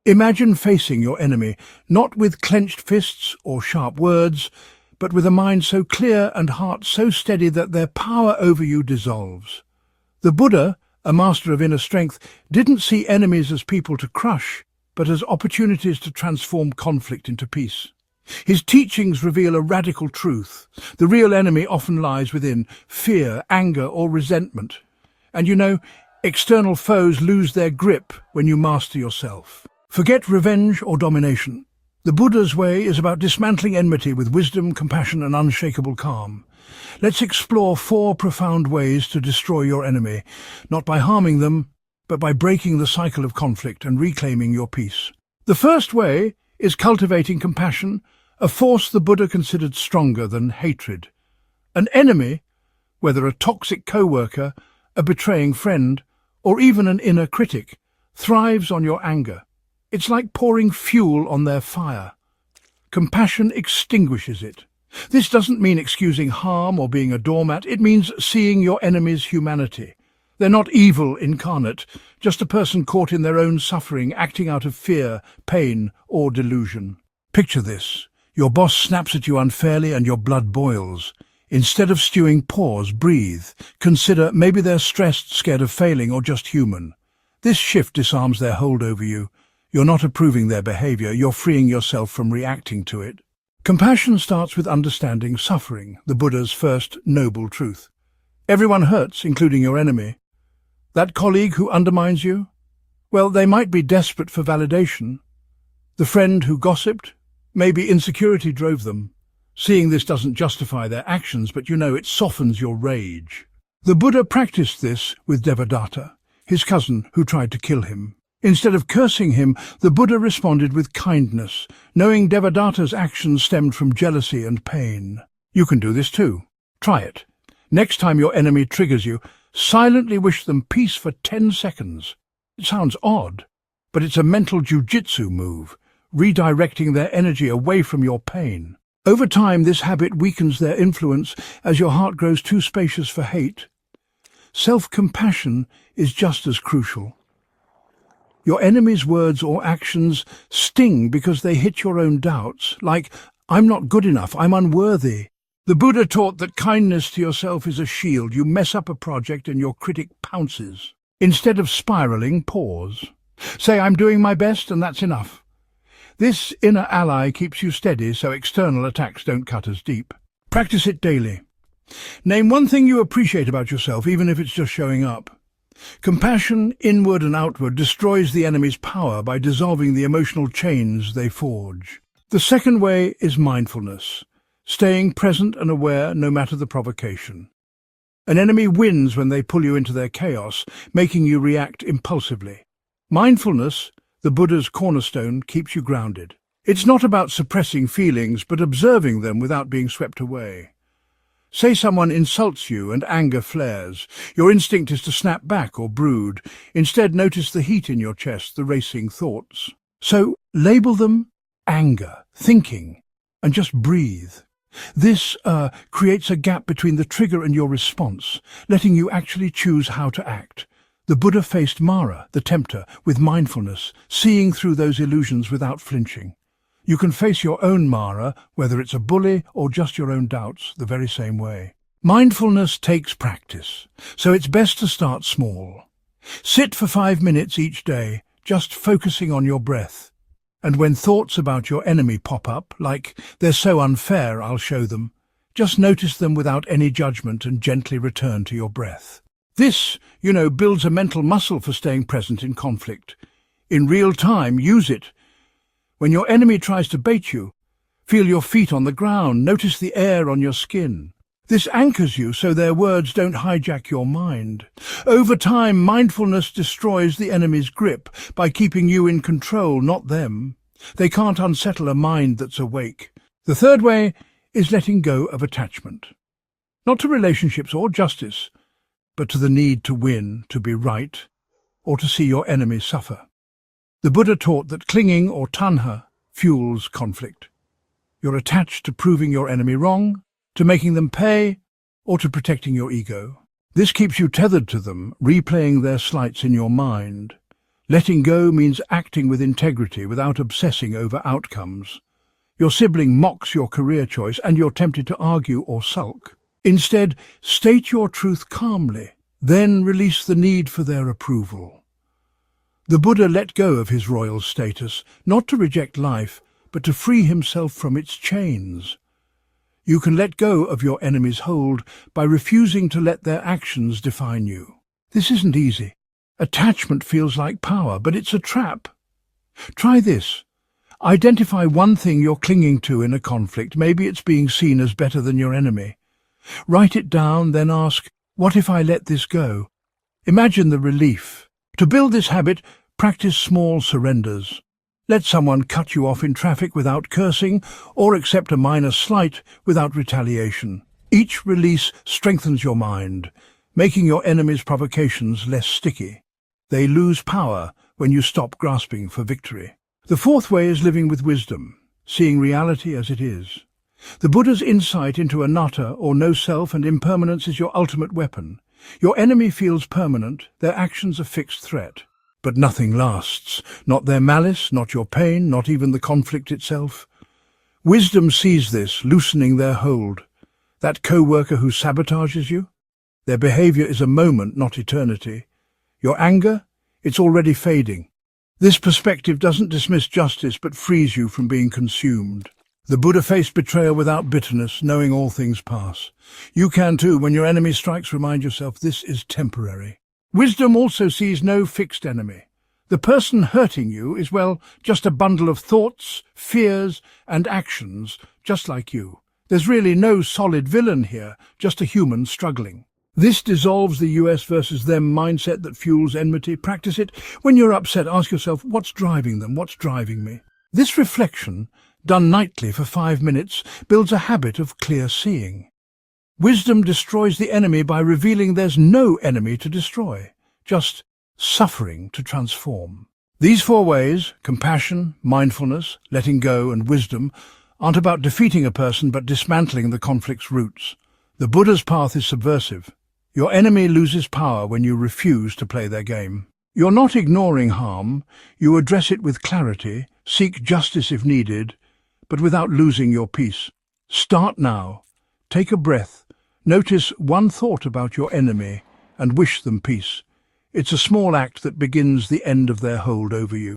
Imagine facing your enemy, not with clenched fists or sharp words, but with a mind so clear and heart so steady that their power over you dissolves. The Buddha, a master of inner strength, didn't see enemies as people to crush, but as opportunities to transform conflict into peace. His teachings reveal a radical truth. The real enemy often lies within fear, anger, or resentment. And external foes lose their grip when you master yourself. Forget revenge or domination. The Buddha's way is about dismantling enmity with wisdom, compassion, and unshakable calm. Let's explore 4 profound ways to destroy your enemy, not by harming them, but by breaking the cycle of conflict and reclaiming your peace. The first way is cultivating compassion, a force the Buddha considered stronger than hatred. An enemy, whether a toxic co-worker, a betraying friend, or even an inner critic, thrives on your anger. It's like pouring fuel on their fire. Compassion extinguishes it. This doesn't mean excusing harm or being a doormat. It means seeing your enemy's humanity. They're not evil incarnate, just a person caught in their own suffering, acting out of fear, pain, or delusion. Picture this. Your boss snaps at you unfairly and your blood boils. Instead of stewing, pause, breathe. Consider maybe they're stressed, scared of failing, or just human. This shift disarms their hold over you. You're not approving their behavior, you're freeing yourself from reacting to it. Compassion starts with understanding suffering, the Buddha's first noble truth. Everyone hurts, including your enemy. That colleague who undermines you? Well, they might be desperate for validation. The friend who gossiped? Maybe insecurity drove them. Seeing this doesn't justify their actions, but it softens your rage. The Buddha practiced this with Devadatta, his cousin who tried to kill him. Instead of cursing him, the Buddha responded with kindness, knowing Devadatta's actions stemmed from jealousy and pain. You can do this too. Try it. Next time your enemy triggers you, silently wish them peace for 10 seconds. It sounds odd, but it's a mental jujitsu move, redirecting their energy away from your pain. Over time, this habit weakens their influence as your heart grows too spacious for hate. Self-compassion is just as crucial. Your enemy's words or actions sting because they hit your own doubts, like, I'm not good enough, I'm unworthy. The Buddha taught that kindness to yourself is a shield. You mess up a project and your critic pounces. Instead of spiraling, pause. Say, I'm doing my best and that's enough. This inner ally keeps you steady so external attacks don't cut as deep. Practice it daily. Name one thing you appreciate about yourself, even if it's just showing up. Compassion, inward and outward, destroys the enemy's power by dissolving the emotional chains they forge. The second way is mindfulness, staying present and aware no matter the provocation. An enemy wins when they pull you into their chaos, making you react impulsively. Mindfulness, the Buddha's cornerstone, keeps you grounded. It's not about suppressing feelings, but observing them without being swept away. Say someone insults you and anger flares. Your instinct is to snap back or brood. Instead, notice the heat in your chest, the racing thoughts. So label them anger, thinking, and just breathe. This creates a gap between the trigger and your response, letting you actually choose how to act. The Buddha faced Mara, the tempter, with mindfulness, seeing through those illusions without flinching. You can face your own Mara, whether it's a bully or just your own doubts, the very same way. Mindfulness takes practice, so it's best to start small. Sit for 5 minutes each day, just focusing on your breath. And when thoughts about your enemy pop up, like, they're so unfair, I'll show them, just notice them without any judgment and gently return to your breath. This, builds a mental muscle for staying present in conflict. In real time, use it. When your enemy tries to bait you, feel your feet on the ground, notice the air on your skin. This anchors you so their words don't hijack your mind. Over time, mindfulness destroys the enemy's grip by keeping you in control, not them. They can't unsettle a mind that's awake. The third way is letting go of attachment. Not to relationships or justice, but to the need to win, to be right, or to see your enemy suffer. The Buddha taught that clinging, or tanha, fuels conflict. You're attached to proving your enemy wrong, to making them pay, or to protecting your ego. This keeps you tethered to them, replaying their slights in your mind. Letting go means acting with integrity without obsessing over outcomes. Your sibling mocks your career choice and you're tempted to argue or sulk. Instead, state your truth calmly, then release the need for their approval. The Buddha let go of his royal status, not to reject life, but to free himself from its chains. You can let go of your enemy's hold by refusing to let their actions define you. This isn't easy. Attachment feels like power, but it's a trap. Try this. Identify one thing you're clinging to in a conflict. Maybe it's being seen as better than your enemy. Write it down, then ask, what if I let this go? Imagine the relief. To build this habit, practice small surrenders. Let someone cut you off in traffic without cursing, or accept a minor slight without retaliation. Each release strengthens your mind, making your enemy's provocations less sticky. They lose power when you stop grasping for victory. The fourth way is living with wisdom, seeing reality as it is. The Buddha's insight into anatta, or no-self, and impermanence is your ultimate weapon. Your enemy feels permanent, their actions a fixed threat. But nothing lasts, not their malice, not your pain, not even the conflict itself. Wisdom sees this, loosening their hold. That co-worker who sabotages you? Their behavior is a moment, not eternity. Your anger? It's already fading. This perspective doesn't dismiss justice, but frees you from being consumed. The Buddha faced betrayal without bitterness, knowing all things pass. You can too. When your enemy strikes, remind yourself this is temporary. Wisdom also sees no fixed enemy. The person hurting you is, well, just a bundle of thoughts, fears, and actions, just like you. There's really no solid villain here, just a human struggling. This dissolves the US versus them mindset that fuels enmity. Practice it. When you're upset, ask yourself, what's driving them? What's driving me? This reflection, done nightly for 5 minutes, builds a habit of clear seeing. Wisdom destroys the enemy by revealing there's no enemy to destroy, just suffering to transform. These 4 ways, compassion, mindfulness, letting go, and wisdom, aren't about defeating a person but dismantling the conflict's roots. The Buddha's path is subversive. Your enemy loses power when you refuse to play their game. You're not ignoring harm, you address it with clarity, seek justice if needed, but without losing your peace. Start now. Take a breath. Notice one thought about your enemy and wish them peace. It's a small act that begins the end of their hold over you.